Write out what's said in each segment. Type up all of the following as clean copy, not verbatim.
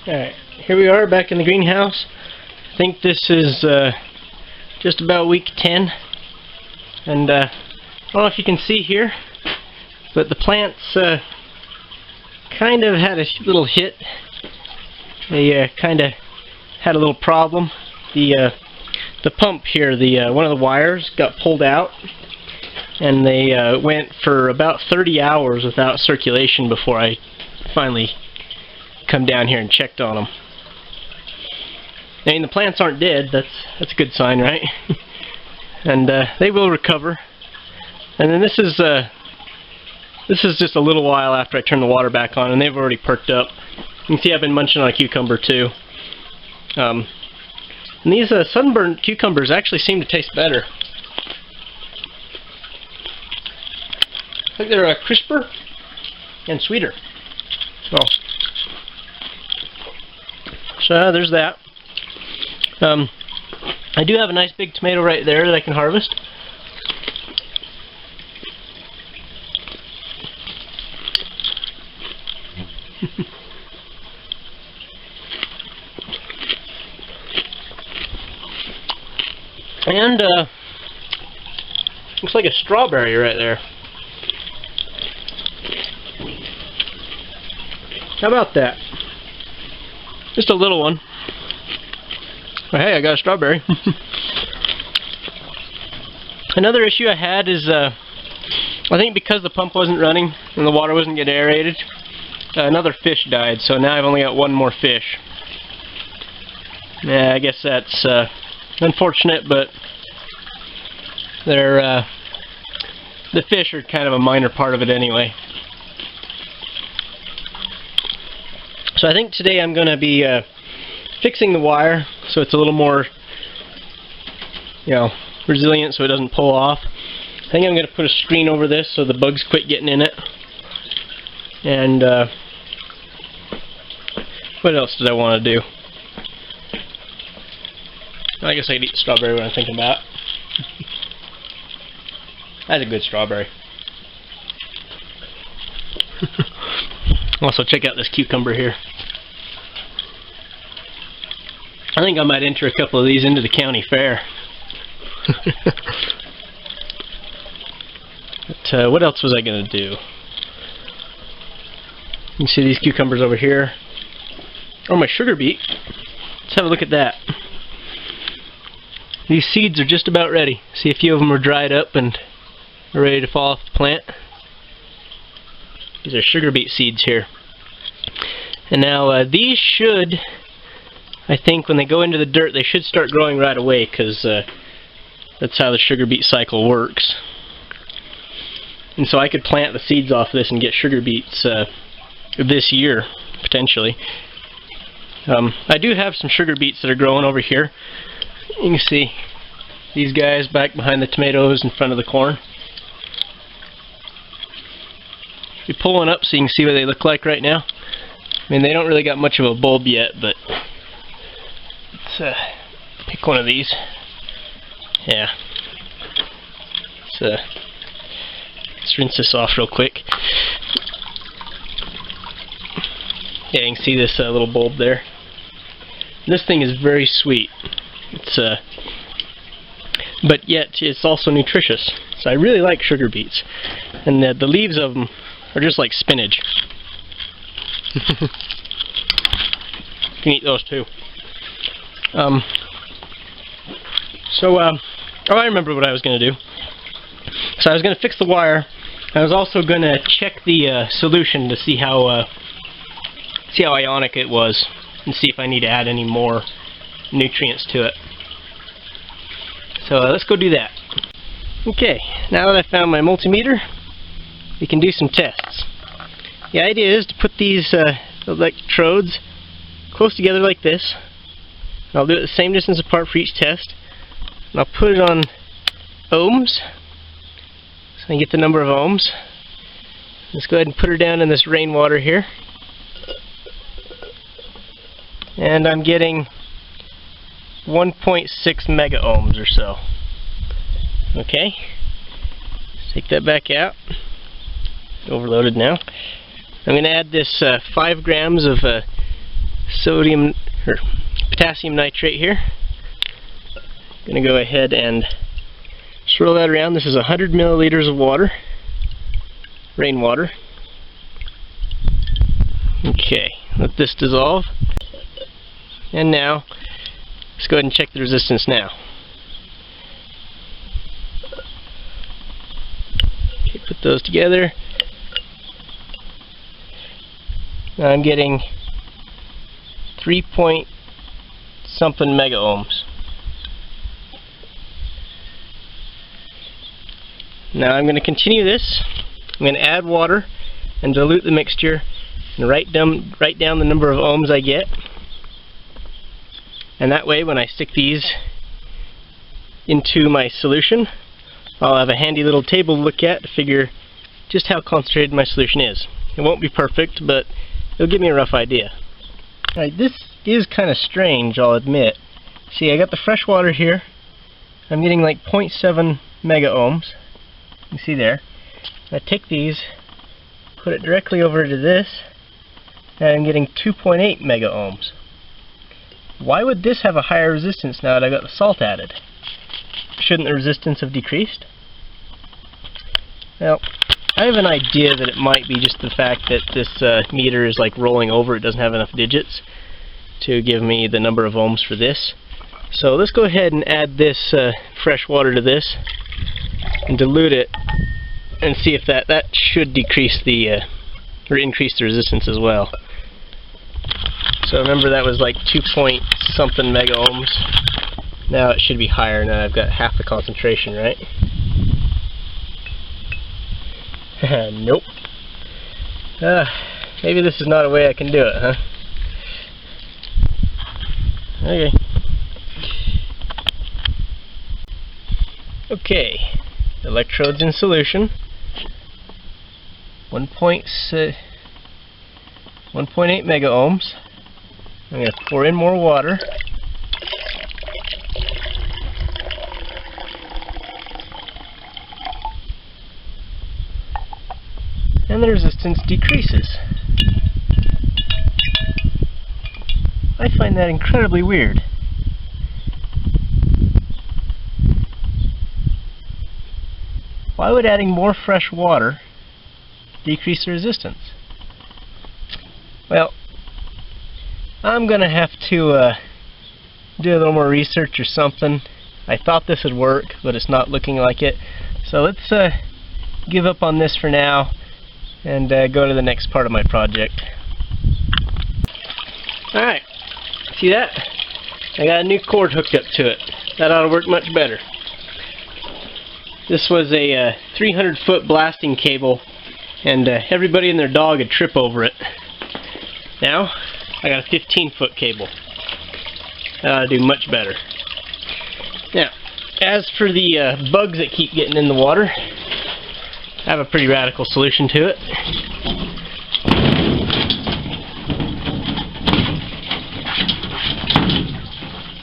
Alright, here we are back in the greenhouse. I think this is just about week 10. And I don't know if you can see here, but the plants kind of had a little hit. They kind of had a little problem. The pump here, one of the wires got pulled out, and they went for about 30 hours without circulation before I finally come down here and checked on them. I mean, the plants aren't dead. That's a good sign, right? And they will recover. And then this is just a little while after I turn the water back on, and they've already perked up. You can see I've been munching on a cucumber too. And these sunburned cucumbers actually seem to taste better. I think they're crisper and sweeter. So there's that. I do have a nice big tomato right there that I can harvest. And looks like a strawberry right there. How about that? Just a little one. But hey, I got a strawberry. Another issue I had is I think because the pump wasn't running and the water wasn't getting aerated, another fish died, so now I've only got one more fish. Yeah, I guess that's unfortunate, but they're the fish are kind of a minor part of it anyway. So I think today I'm going to be fixing the wire so it's a little more, resilient, so it doesn't pull off. I think I'm going to put a screen over this so the bugs quit getting in it. And what else did I want to do? I guess I could eat the strawberry when I'm thinking about it. That's a good strawberry. Also, check out this cucumber here. I think I might enter a couple of these into the county fair. But what else was I going to do? You can see these cucumbers over here. Oh, my sugar beet. Let's have a look at that. These seeds are just about ready. See, a few of them are dried up and are ready to fall off the plant. These are sugar beet seeds here. And now these should, I think when they go into the dirt, they should start growing right away, because that's how the sugar beet cycle works. And so I could plant the seeds off this and get sugar beets this year, potentially. I do have some sugar beets that are growing over here. You can see these guys back behind the tomatoes in front of the corn. We pull one up so you can see what they look like right now. I mean, they don't really got much of a bulb yet, but let's pick one of these. Yeah. Let's rinse this off real quick. Yeah, you can see this little bulb there. This thing is very sweet. It's but yet it's also nutritious. So I really like sugar beets, and the leaves of them are just like spinach. You can eat those too. Oh, I remember what I was going to do. So I was going to fix the wire. I was also going to check the solution to see how ionic it was, and see if I need to add any more nutrients to it. So let's go do that. Okay, now that I found my multimeter, we can do some tests. The idea is to put these electrodes close together like this. I'll do it the same distance apart for each test. And I'll put it on ohms, so I get the number of ohms. Let's go ahead and put her down in this rainwater here. And I'm getting 1.6 mega ohms or so. Okay, let's take that back out. Overloaded now. I'm going to add this 5 grams of sodium or potassium nitrate here. I'm going to go ahead and swirl that around. This is 100 milliliters of water, rainwater. Okay, let this dissolve. And now, let's go ahead and check the resistance now. Okay, put those together. Now I'm getting 3 point something mega ohms. Now I'm going to continue this. I'm going to add water and dilute the mixture and write down the number of ohms I get. And that way, when I stick these into my solution, I'll have a handy little table to look at to figure just how concentrated my solution is. It won't be perfect, but it'll give me a rough idea. Alright, this is kind of strange, I'll admit. See, I got the fresh water here. I'm getting like 0.7 mega ohms. You can see there. I take these, put it directly over to this, and I'm getting 2.8 mega ohms. Why would this have a higher resistance now that I got the salt added? Shouldn't the resistance have decreased? Well, I have an idea that it might be just the fact that this meter is like rolling over. It doesn't have enough digits to give me the number of ohms for this. So let's go ahead and add this fresh water to this and dilute it and see if that should decrease the or increase the resistance as well. So remember, that was like 2 point something mega ohms. Now it should be higher. Now I've got half the concentration, right? Nope. Maybe this is not a way I can do it, huh? Okay. Okay. Electrodes in solution. 1.8 mega ohms. I'm going to pour in more water. And the resistance decreases. I find that incredibly weird. Why would adding more fresh water decrease the resistance? Well, I'm going to have to do a little more research or something. I thought this would work, but it's not looking like it. So let's give up on this for now and go to the next part of my project. Alright, see that? I got a new cord hooked up to it. That ought to work much better. This was a 300-foot blasting cable, and everybody and their dog would trip over it. Now, I got a 15-foot cable. That ought to do much better. Now, as for the bugs that keep getting in the water, I have a pretty radical solution to it.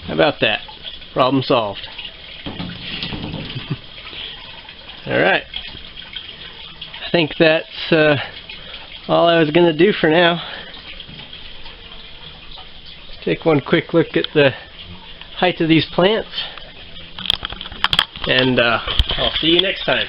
How about that? Problem solved. Alright. I think that's all I was going to do for now. Let's take one quick look at the height of these plants. And I'll see you next time.